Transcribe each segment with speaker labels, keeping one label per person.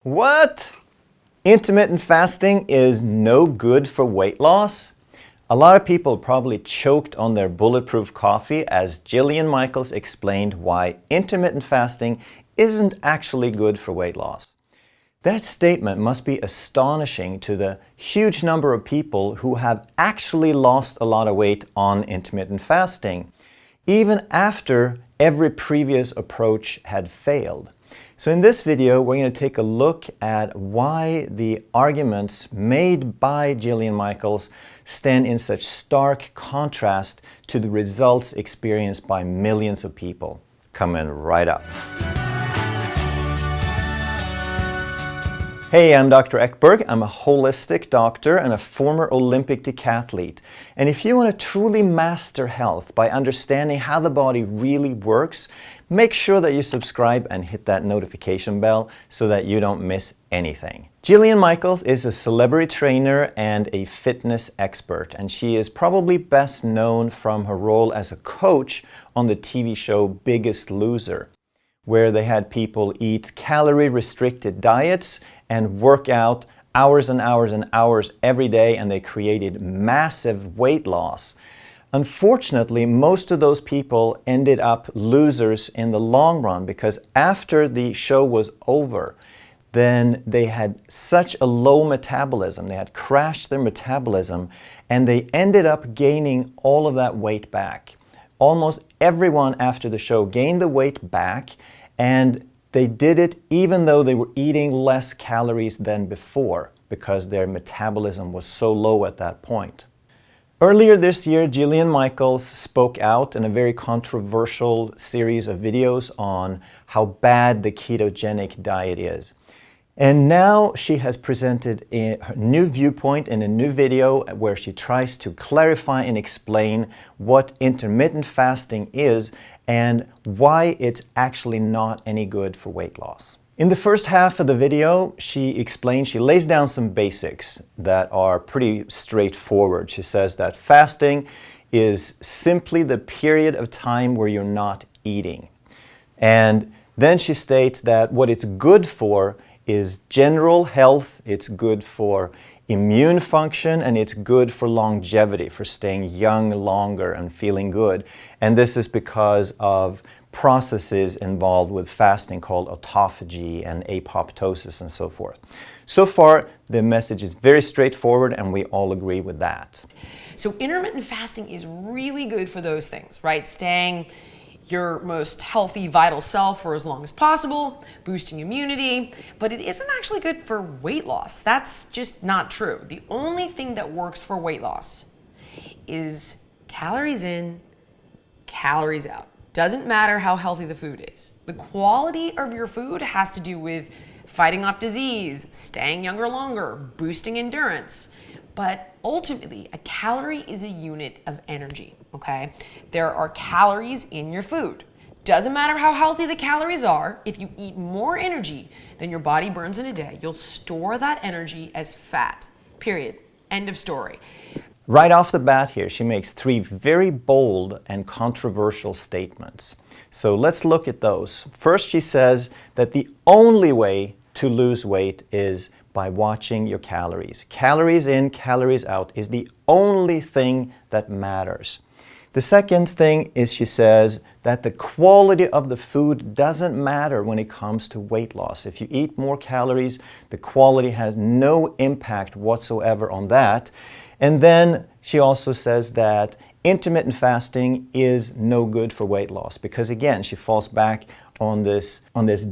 Speaker 1: What? Intermittent fasting is no good for weight loss? A lot of people probably choked on their bulletproof coffee as Jillian Michaels explained why intermittent fasting isn't actually good for weight loss. That statement must be astonishing to the huge number of people who have actually lost a lot of weight on intermittent fasting, even after every previous approach had failed. So in this video, we're going to take a look at why the arguments made by Jillian Michaels stand in such stark contrast to the results experienced by millions of people. Coming right up. Hey, I'm Dr. Ekberg. I'm a holistic doctor and a former Olympic decathlete. And if you want to truly master health by understanding how the body really works, make sure that you subscribe and hit that notification bell so that you don't miss anything. Jillian Michaels is a celebrity trainer and a fitness expert, and she is probably best known from her role as a coach on the TV show Biggest Loser, where they had people eat calorie-restricted diets and work out hours and hours and hours every day, and they created massive weight loss. Unfortunately, most of those people ended up losers in the long run because after the show was over, then they had such a low metabolism, they had crashed their metabolism, and they ended up gaining all of that weight back. Almost everyone after the show gained the weight back, and they did it even though they were eating less calories than before because their metabolism was so low at that point. Earlier this year, Jillian Michaels spoke out in a very controversial series of videos on how bad the ketogenic diet is. And now she has presented a new viewpoint in a new video where she tries to clarify and explain what intermittent fasting is and why it's actually not any good for weight loss. In the first half of the video, she lays down some basics that are pretty straightforward. She says that fasting is simply the period of time where you're not eating. And then she states that what it's good for is general health, it's good for immune function, and it's good for longevity, for staying young longer and feeling good. And this is because of processes involved with fasting called autophagy and apoptosis and so forth. So far, the message is very straightforward and we all agree with that.
Speaker 2: So intermittent fasting is really good for those things, right? Staying your most healthy, vital self for as long as possible, boosting immunity, but it isn't actually good for weight loss. That's just not true. The only thing that works for weight loss is calories in, calories out. Doesn't matter how healthy the food is. The quality of your food has to do with fighting off disease, staying younger longer, boosting endurance. But ultimately, a calorie is a unit of energy, okay? There are calories in your food. Doesn't matter how healthy the calories are, if you eat more energy than your body burns in a day, you'll store that energy as fat, period. End of story.
Speaker 1: Right off the bat here, she makes three very bold and controversial statements. So let's look at those. First, she says that the only way to lose weight is by watching your calories. Calories in, calories out is the only thing that matters. The second thing is she says that the quality of the food doesn't matter when it comes to weight loss. If you eat more calories, the quality has no impact whatsoever on that. And then she also says that intermittent fasting is no good for weight loss because, again, she falls back on this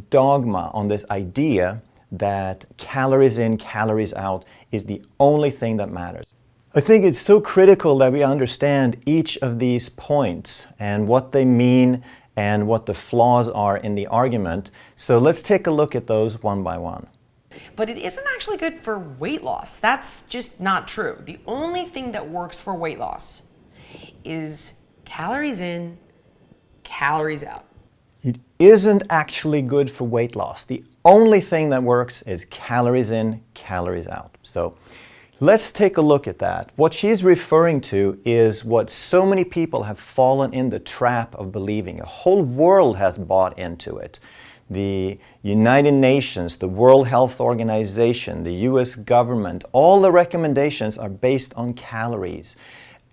Speaker 1: dogma, on this idea that calories in, calories out is the only thing that matters. I think it's so critical that we understand each of these points and what they mean and what the flaws are in the argument. So let's take a look at those one by one.
Speaker 2: But it isn't actually good for weight loss. That's just not true. The only thing that works for weight loss is calories in, calories out.
Speaker 1: It isn't actually good for weight loss. The only thing that works is calories in, calories out. So let's take a look at that. What she's referring to is what so many people have fallen in the trap of believing. A whole world has bought into it. the United Nations, the World Health Organization, the US government, all the recommendations are based on calories,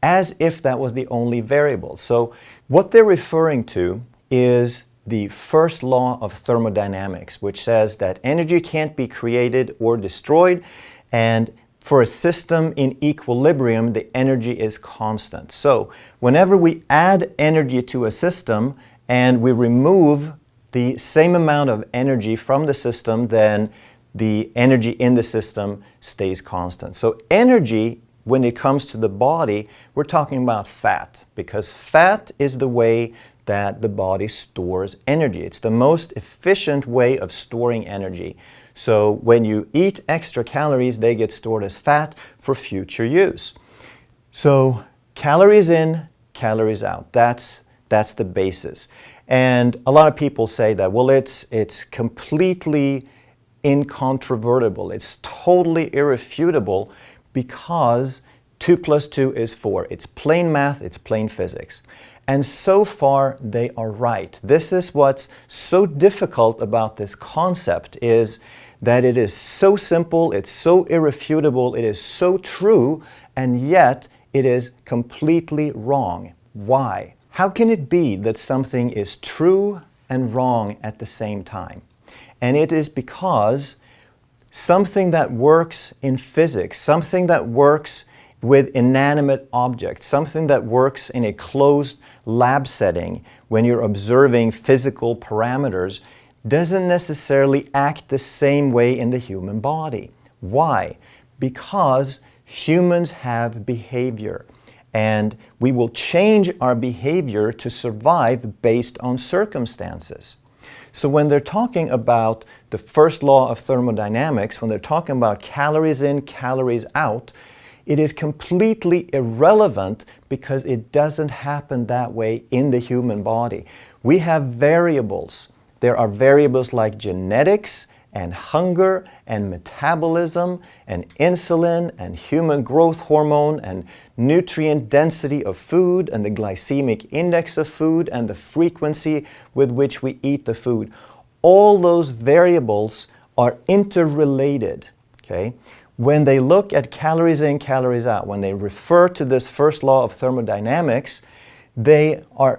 Speaker 1: as if that was the only variable. So what they're referring to is the first law of thermodynamics, which says that energy can't be created or destroyed, and for a system in equilibrium, the energy is constant. So whenever we add energy to a system and we remove the same amount of energy from the system, then the energy in the system stays constant. So energy, when it comes to the body, we're talking about fat, because fat is the way that the body stores energy. It's the most efficient way of storing energy. So when you eat extra calories, they get stored as fat for future use. So calories in, calories out. That's the basis. And a lot of people say that, well, it's completely incontrovertible. It's totally irrefutable because 2 + 2 is 4. It's plain math, it's plain physics. And so far, they are right. This is what's so difficult about this concept, is that it is so simple, it's so irrefutable, it is so true, and yet it is completely wrong. Why? How can it be that something is true and wrong at the same time? And it is because something that works in physics, something that works with inanimate objects, something that works in a closed lab setting when you're observing physical parameters, doesn't necessarily act the same way in the human body. Why? Because humans have behavior, and we will change our behavior to survive based on circumstances. So when they're talking about the first law of thermodynamics, when they're talking about calories in, calories out, it is completely irrelevant because it doesn't happen that way in the human body. We have variables. There are variables like genetics and hunger and metabolism and insulin and human growth hormone and nutrient density of food and the glycemic index of food and the frequency with which we eat the food. All those variables are interrelated, okay? When they look at calories in, calories out, when they refer to this first law of thermodynamics, they are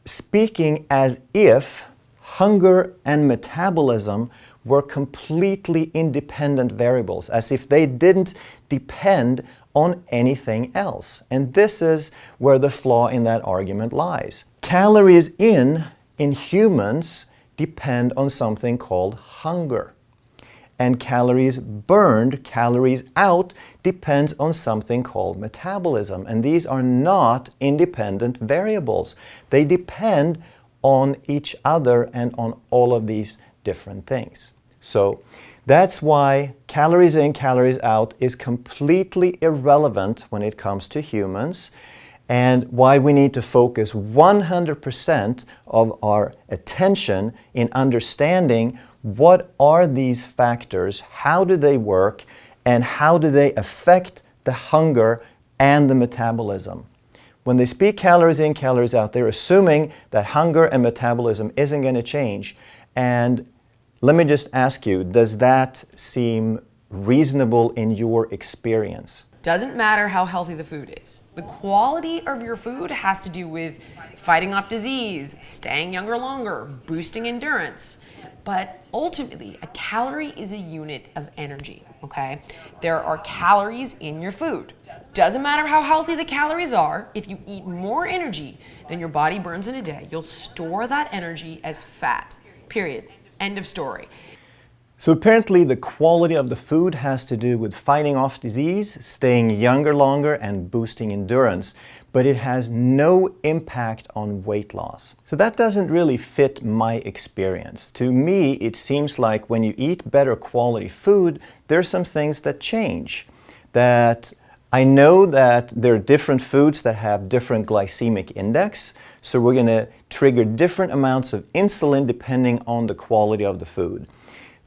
Speaker 1: speaking as if hunger and metabolism were completely independent variables, as if they didn't depend on anything else. And this is where the flaw in that argument lies. Calories in humans depend on something called hunger. And calories burned, calories out, depends on something called metabolism. And these are not independent variables. They depend on each other and on all of these different things. So that's why calories in, calories out is completely irrelevant when it comes to humans, and why we need to focus 100% of our attention in understanding what are these factors, how do they work, and how do they affect the hunger and the metabolism. When they speak calories in, calories out, they're assuming that hunger and metabolism isn't going to change. And let me just ask you, does that seem reasonable in your experience?
Speaker 2: Doesn't matter how healthy the food is. The quality of your food has to do with fighting off disease, staying younger longer, boosting endurance. But ultimately, a calorie is a unit of energy, okay? There are calories in your food. Doesn't matter how healthy the calories are, if you eat more energy than your body burns in a day, you'll store that energy as fat, period. End of story.
Speaker 1: So apparently the quality of the food has to do with fighting off disease, staying younger longer, and boosting endurance, but it has no impact on weight loss. So that doesn't really fit my experience. To me, it seems like when you eat better quality food, there's some things that change. That I know that there are different foods that have different glycemic index, so we're going to trigger different amounts of insulin depending on the quality of the food.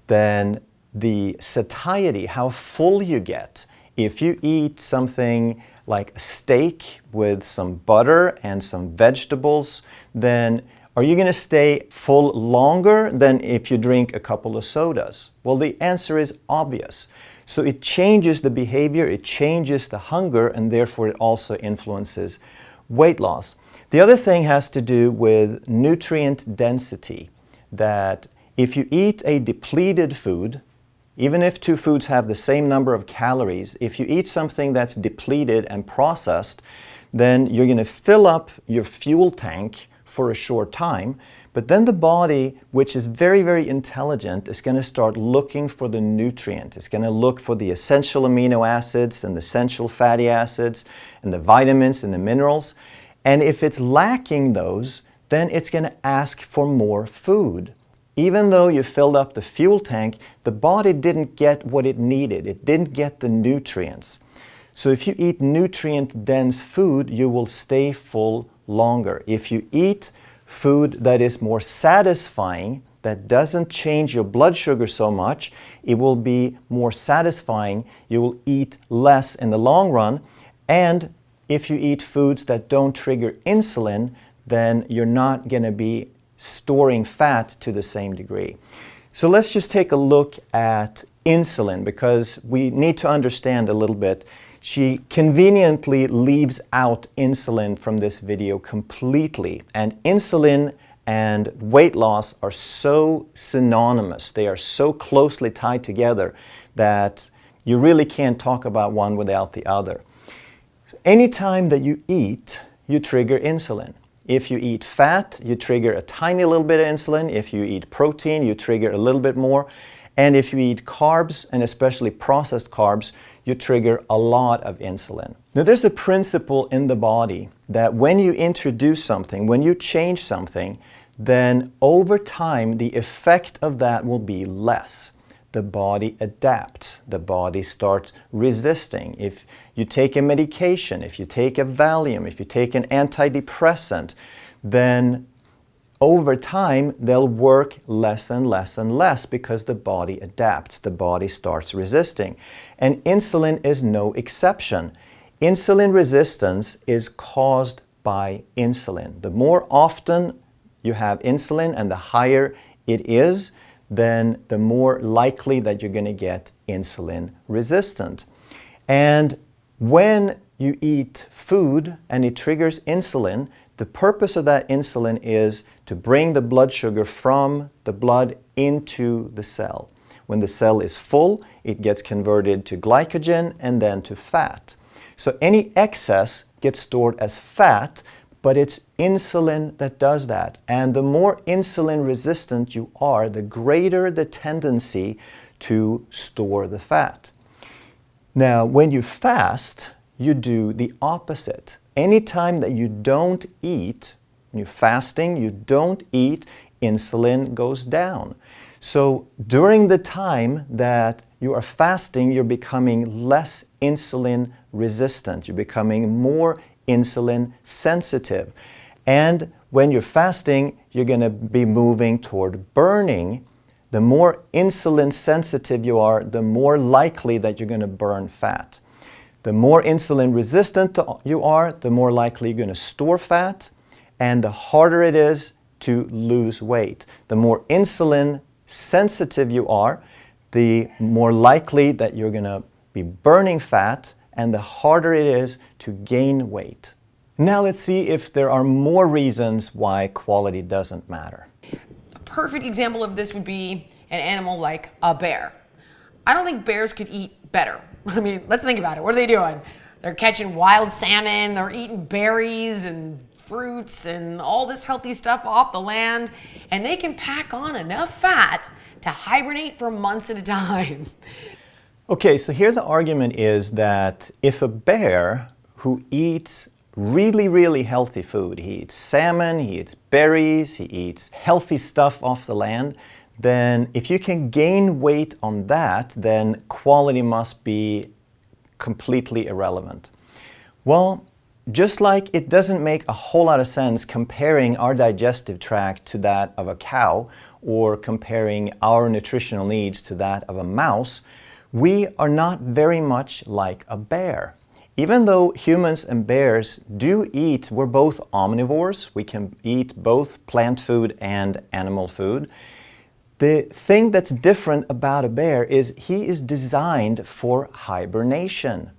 Speaker 1: Then the satiety, how full you get. If you eat something like a steak with some butter and some vegetables, then Are you going to stay full longer than if you drink a couple of sodas? Well, the answer is obvious. So it changes the behavior, it changes the hunger, and therefore it also influences weight loss. The other thing has to do with nutrient density, that if you eat a depleted food, even if two foods have the same number of calories, if you eat something that's depleted and processed, then you're going to fill up your fuel tank for a short time, but then the body, which is very, very intelligent, is going to start looking for the nutrient. It's going to look for the essential amino acids and the essential fatty acids and the vitamins and the minerals. And if it's lacking those, then it's going to ask for more food. Even though you filled up the fuel tank, the body didn't get what it needed. It didn't get the nutrients. So if you eat nutrient-dense food, you will stay full longer. If you eat food that is more satisfying, that doesn't change your blood sugar so much, it will be more satisfying. You will eat less in the long run. And if you eat foods that don't trigger insulin, then you're not going to be storing fat to the same degree. So let's just take a look at insulin, because we need to understand a little bit. She conveniently leaves out insulin from this video completely. And insulin and weight loss are so synonymous. They are so closely tied together that you really can't talk about one without the other. So anytime that you eat, you trigger insulin. If you eat fat, you trigger a tiny little bit of insulin. If you eat protein, you trigger a little bit more. And if you eat carbs, and especially processed carbs, you trigger a lot of insulin. Now, there's a principle in the body that when you introduce something, when you change something, then over time, the effect of that will be less. The body adapts. The body starts resisting. If you take a medication, if you take a Valium, if you take an antidepressant, then over time, they'll work less and less and less because the body adapts. The body starts resisting. And insulin is no exception. Insulin resistance is caused by insulin. The more often you have insulin and the higher it is, then the more likely that you're going to get insulin resistant. And when you eat food and it triggers insulin, the purpose of that insulin is to bring the blood sugar from the blood into the cell. When the cell is full, it gets converted to glycogen and then to fat. So any excess gets stored as fat, but it's insulin that does that. And the more insulin resistant you are, the greater the tendency to store the fat. Now, when you fast, you do the opposite. Anytime that you don't eat, when you're fasting, you don't eat, insulin goes down. So during the time that you are fasting, you're becoming less insulin resistant. You're becoming more insulin sensitive. And when you're fasting, you're going to be moving toward burning. The more insulin sensitive you are, the more likely that you're going to burn fat. The more insulin resistant you are, the more likely you're going to store fat, and the harder it is to lose weight. The more insulin sensitive you are, the more likely that you're going to be burning fat, and the harder it is to gain weight. Now let's see if there are more reasons why quality doesn't matter.
Speaker 2: A perfect example of this would be an animal like a bear. I don't think bears could eat better. I mean, let's think about it. What are they doing? They're catching wild salmon, they're eating berries and fruits and all this healthy stuff off the land, and they can pack on enough fat to hibernate for months at a time.
Speaker 1: Okay, so here the argument is that if a bear who eats really, really healthy food, he eats salmon, he eats berries, he eats healthy stuff off the land, then if you can gain weight on that, then quality must be completely irrelevant. Well, just like it doesn't make a whole lot of sense comparing our digestive tract to that of a cow or comparing our nutritional needs to that of a mouse, we are not very much like a bear. even though humans and bears do eat, we're both omnivores, we can eat both plant food and animal food. The thing that's different about a bear is he is designed for hibernation.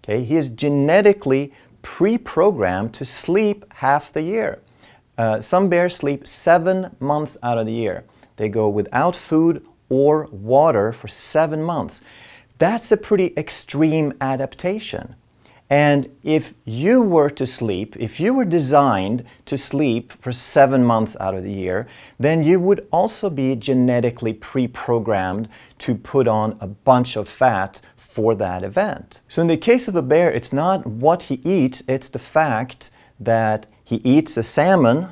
Speaker 1: Okay? He is genetically pre-programmed to sleep half the year. Some bears sleep 7 months out of the year. They go without food or water for 7 months. That's a pretty extreme adaptation. And if you were to sleep, if you were designed to sleep for 7 months out of the year, then you would also be genetically pre-programmed to put on a bunch of fat for that event. So in the case of a bear, it's not what he eats, it's the fact that he eats a salmon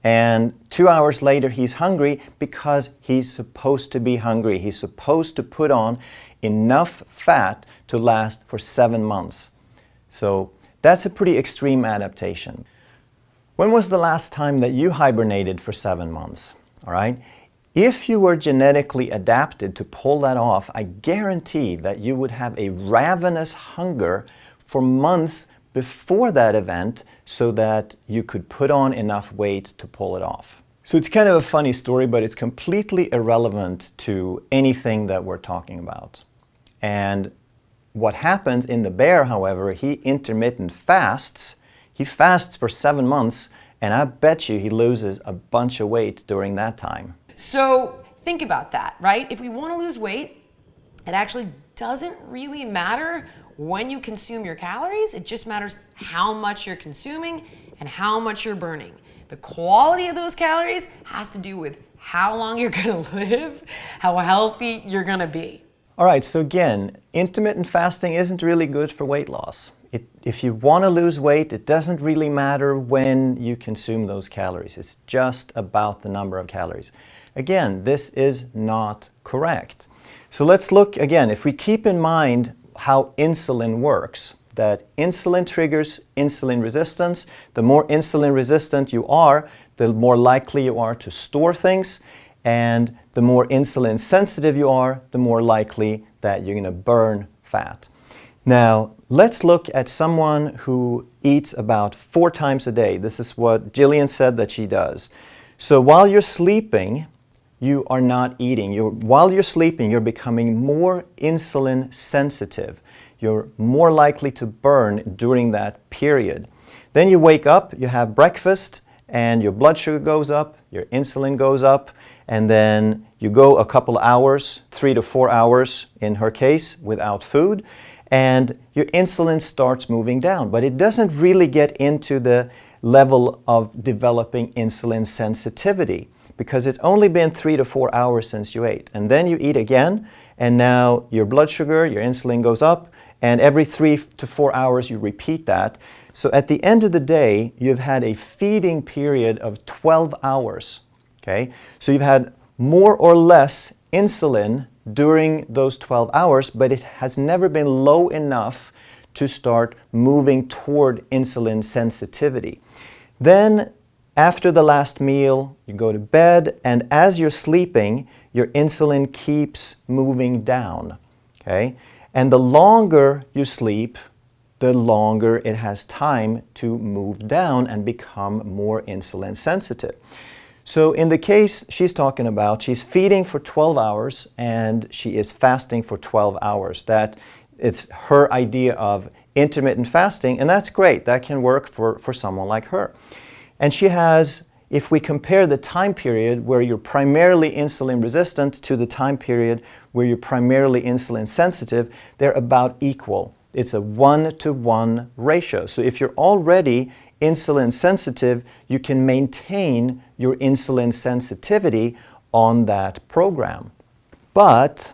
Speaker 1: and 2 hours later he's hungry because he's supposed to be hungry. He's supposed to put on enough fat to last for 7 months. So that's a pretty extreme adaptation. When was the last time that you hibernated for 7 months? All right? If you were genetically adapted to pull that off, I guarantee that you would have a ravenous hunger for months before that event so that you could put on enough weight to pull it off. So it's kind of a funny story, but it's completely irrelevant to anything that we're talking about. And what happens in the bear, however, he intermittent fasts. He fasts for 7 months, and I bet you he loses a bunch of weight during that time.
Speaker 2: So think about that, right? If we want to lose weight, it actually doesn't really matter when you consume your calories. It just matters how much you're consuming and how much you're burning. The quality of those calories has to do with how long you're going to live, how healthy you're going to be.
Speaker 1: All right, so again, intermittent fasting isn't really good for weight loss. If you want to lose weight, it doesn't really matter when you consume those calories. It's just about the number of calories. Again, this is not correct. So let's look again, if we keep in mind how insulin works, that insulin triggers insulin resistance. The more insulin resistant you are, the more likely you are to store things. And the more insulin sensitive you are, the more likely that you're going to burn fat. Now, let's look at someone who eats about 4 times a day. This is what Jillian said that she does. So while you're sleeping, you are not eating. While you're sleeping, you're becoming more insulin sensitive. You're more likely to burn during that period. Then you wake up, you have breakfast, and your blood sugar goes up, your insulin goes up, and then you go a couple hours, 3 to 4 hours in her case, without food, and your insulin starts moving down. But it doesn't really get into the level of developing insulin sensitivity because it's only been 3 to 4 hours since you ate. And then you eat again, and now your blood sugar, your insulin goes up, and every 3 to 4 hours you repeat that. So at the end of the day, you've had a feeding period of 12 hours. Okay? So you've had more or less insulin during those 12 hours, but it has never been low enough to start moving toward insulin sensitivity. Then after the last meal, you go to bed, and as you're sleeping, your insulin keeps moving down. Okay? And the longer you sleep, the longer it has time to move down and become more insulin sensitive. So in the case she's talking about, she's feeding for 12 hours and she is fasting for 12 hours. That it's her idea of intermittent fasting, and that's great. That can work for someone like her. And she has, if we compare the time period where you're primarily insulin resistant to the time period where you're primarily insulin sensitive, they're about equal. It's a 1-to-1 ratio. So if you're already insulin sensitive, you can maintain your insulin sensitivity on that program. But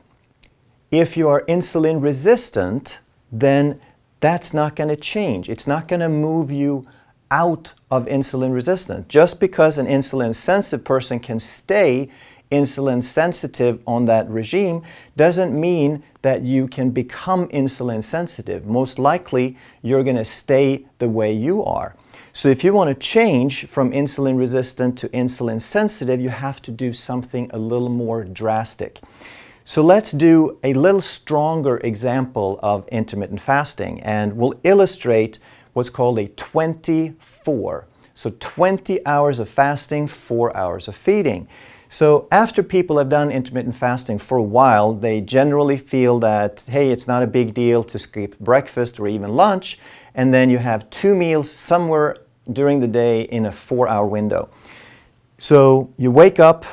Speaker 1: if you are insulin resistant, then that's not going to change. It's not going to move you out of insulin resistance. Just because an insulin sensitive person can stay insulin sensitive on that regime doesn't mean that you can become insulin sensitive. Most likely, you're going to stay the way you are. So if you want to change from insulin resistant to insulin sensitive, you have to do something a little more drastic. So let's do a little stronger example of intermittent fasting, and we'll illustrate what's called a 24. So 20 hours of fasting, 4 hours of feeding. So after people have done intermittent fasting for a while, they generally feel that, hey, it's not a big deal to skip breakfast or even lunch, and then you have 2 meals somewhere during the day in a 4-hour window. So you wake up,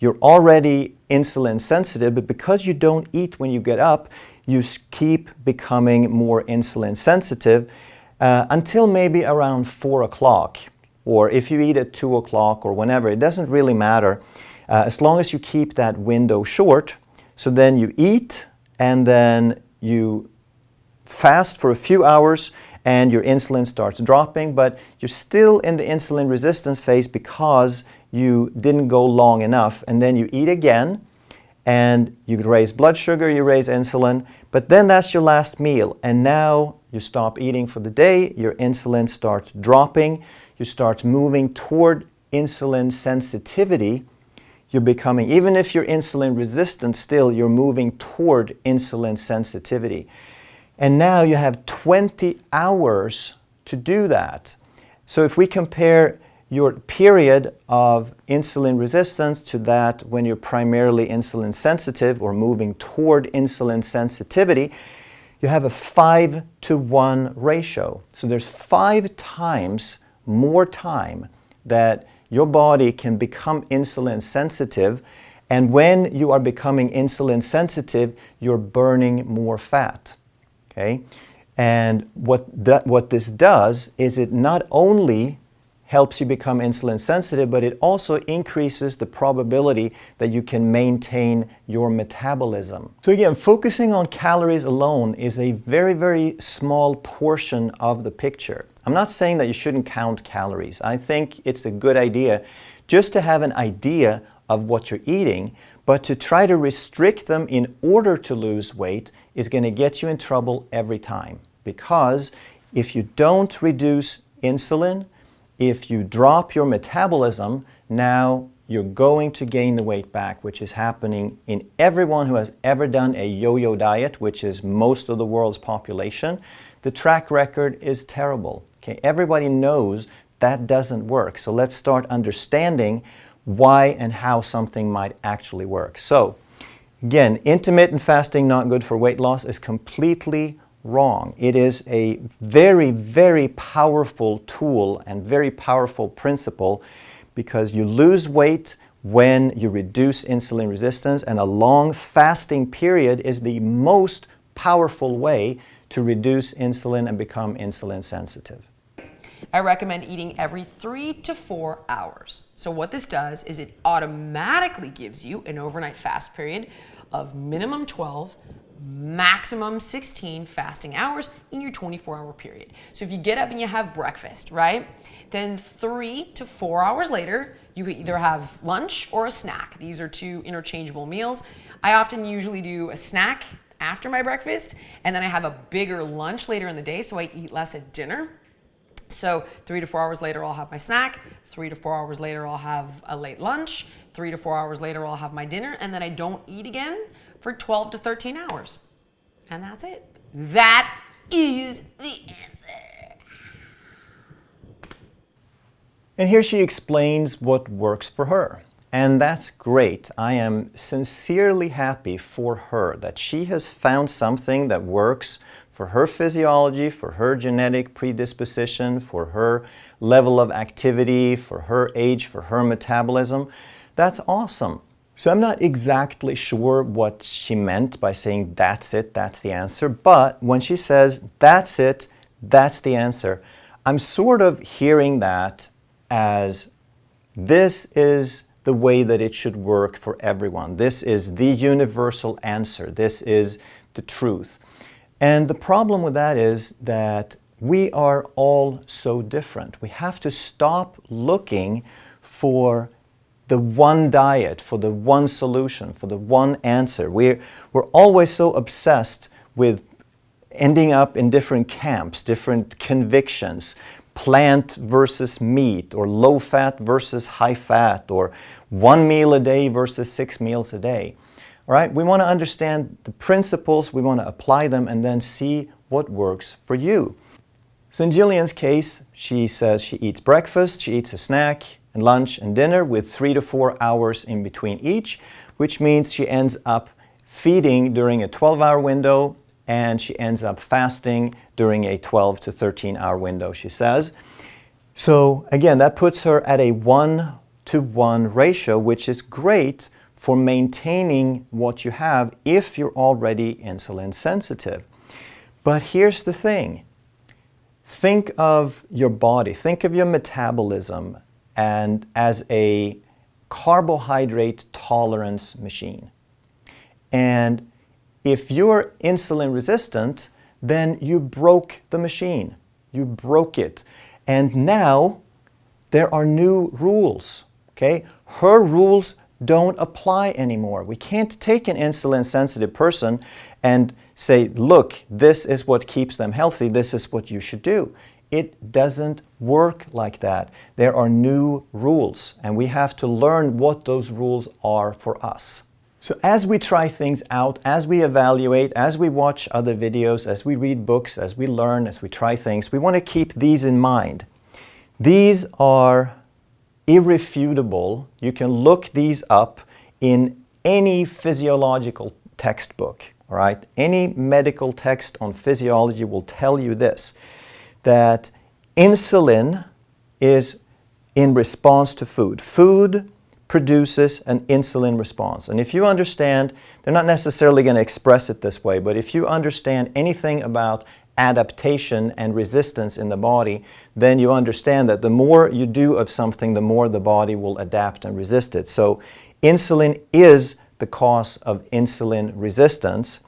Speaker 1: you're already insulin sensitive, but because you don't eat when you get up, you keep becoming more insulin sensitive until maybe around 4 o'clock. Or if you eat at 2 o'clock or whenever, it doesn't really matter, as long as you keep that window short. So then you eat and then you fast for a few hours and your insulin starts dropping, but you're still in the insulin resistance phase because you didn't go long enough. And then you eat again and you raise blood sugar, you raise insulin, but then that's your last meal. And now you stop eating for the day, your insulin starts dropping, you start moving toward insulin sensitivity. You're becoming, even if you're insulin resistant still, you're moving toward insulin sensitivity. And now you have 20 hours to do that. So if we compare your period of insulin resistance to that when you're primarily insulin sensitive or moving toward insulin sensitivity, you have a 5-to-1 ratio. So there's 5 times more time that your body can become insulin sensitive, and when you are becoming insulin sensitive, you're burning more fat. Okay? And what this does is it not only helps you become insulin sensitive, but it also increases the probability that you can maintain your metabolism. So again, focusing on calories alone is a very, very small portion of the picture. I'm not saying that you shouldn't count calories. I think it's a good idea just to have an idea of what you're eating, but to try to restrict them in order to lose weight is going to get you in trouble every time. Because if you don't reduce insulin, if you drop your metabolism, now you're going to gain the weight back, which is happening in everyone who has ever done a yo-yo diet, which is most of the world's population. The track record is terrible. Okay? Everybody knows that doesn't work. So let's start understanding why and how something might actually work. So again, intermittent fasting not good for weight loss is completely wrong. It is a very, very powerful tool and very powerful principle because you lose weight when you reduce insulin resistance, and a long fasting period is the most powerful way to reduce insulin and become insulin sensitive.
Speaker 2: I recommend eating every 3 to 4 hours. So what this does is it automatically gives you an overnight fast period of minimum 12, maximum 16 fasting hours in your 24-hour period. So if you get up and you have breakfast, right? Then 3 to 4 hours later, you could either have lunch or a snack. These are 2 interchangeable meals. I often usually do a snack after my breakfast, and then I have a bigger lunch later in the day, so I eat less at dinner. So 3 to 4 hours later, I'll have my snack. 3 to 4 hours later, I'll have a late lunch. 3 to 4 hours later, I'll have my dinner, and then I don't eat again for 12 to 13 hours. And that's it. That is the answer.
Speaker 1: And here she explains what works for her. And that's great. I am sincerely happy for her that she has found something that works for her physiology, for her genetic predisposition, for her level of activity, for her age, for her metabolism. That's awesome. So I'm not exactly sure what she meant by saying that's it, that's the answer, but when she says that's it, that's the answer, I'm sort of hearing that as this is the way that it should work for everyone. This is the universal answer. This is the truth. And the problem with that is that we are all so different. We have to stop looking for the one diet, for the one solution, for the one answer. We're always so obsessed with ending up in different camps, different convictions, plant versus meat, or low fat versus high fat, or 1 meal a day versus 6 meals a day. All right? We want to understand the principles, we want to apply them, and then see what works for you. So in Jillian's case, she says she eats breakfast, she eats a snack, and lunch and dinner with 3 to 4 hours in between each, which means she ends up feeding during a 12-hour window, and she ends up fasting during a 12 to 13-hour window, she says. So again, that puts her at a 1-to-1 ratio, which is great for maintaining what you have if you're already insulin sensitive. But here's the thing. Think of your body, think of your metabolism and as a carbohydrate tolerance machine. And if you're insulin resistant, then you broke the machine. You broke it. And now there are new rules, okay? Her rules don't apply anymore. We can't take an insulin sensitive person and say, look, this is what keeps them healthy, this is what you should do. It doesn't work like that. There are new rules, and we have to learn what those rules are for us. So as we try things out, as we evaluate, as we watch other videos, as we read books, as we learn, as we try things, we want to keep these in mind. These are irrefutable. You can look these up in any physiological textbook, all right? Any medical text on physiology will tell you this, that insulin is in response to food. Food produces an insulin response. And if you understand, they're not necessarily going to express it this way, but if you understand anything about adaptation and resistance in the body, then you understand that the more you do of something, the more the body will adapt and resist it. So insulin is the cause of insulin resistance.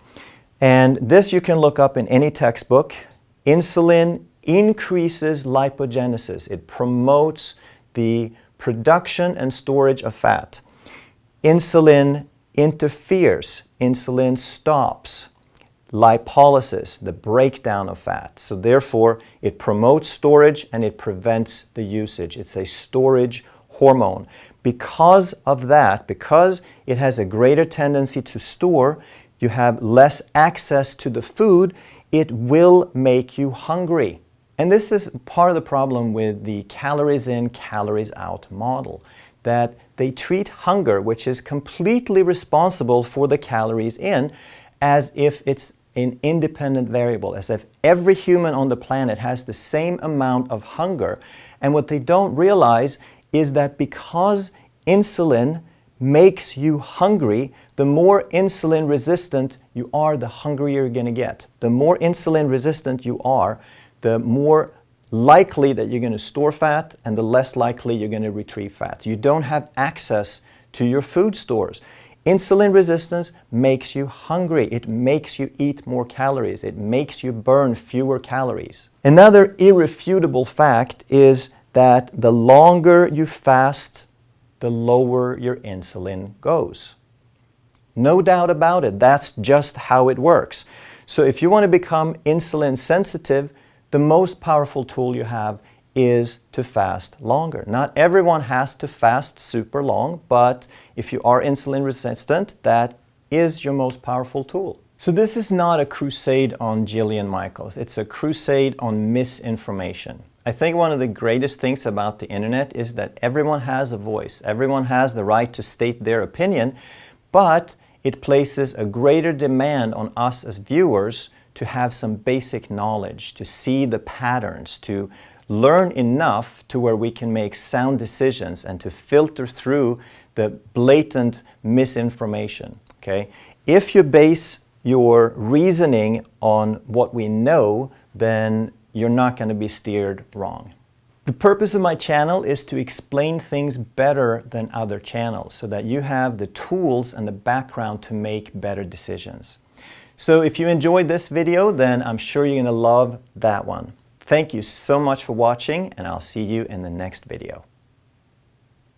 Speaker 1: And this you can look up in any textbook. Insulin increases lipogenesis. It promotes the production and storage of fat. Insulin interferes. Insulin stops lipolysis, the breakdown of fat. So therefore, it promotes storage and it prevents the usage. It's a storage hormone. Because of that, because it has a greater tendency to store, you have less access to the food, it will make you hungry. And this is part of the problem with the calories in, calories out model, that they treat hunger, which is completely responsible for the calories in, as if it's an independent variable, as if every human on the planet has the same amount of hunger. And what they don't realize is that because insulin makes you hungry, the more insulin resistant you are, the hungrier you're going to get. The more insulin resistant you are, the more likely that you're going to store fat and the less likely you're going to retrieve fat. You don't have access to your food stores. Insulin resistance makes you hungry. It makes you eat more calories. It makes you burn fewer calories. Another irrefutable fact is that the longer you fast, the lower your insulin goes. No doubt about it. That's just how it works. So if you want to become insulin sensitive, the most powerful tool you have is to fast longer. Not everyone has to fast super long, but if you are insulin resistant, that is your most powerful tool. So this is not a crusade on Jillian Michaels. It's a crusade on misinformation. I think one of the greatest things about the internet is that everyone has a voice. Everyone has the right to state their opinion, but it places a greater demand on us as viewers to have some basic knowledge, to see the patterns, to learn enough to where we can make sound decisions and to filter through the blatant misinformation, okay? If you base your reasoning on what we know, then you're not going to be steered wrong. The purpose of my channel is to explain things better than other channels so that you have the tools and the background to make better decisions. So if you enjoyed this video, then I'm sure you're going to love that one. Thank you so much for watching, and I'll see you in the next video.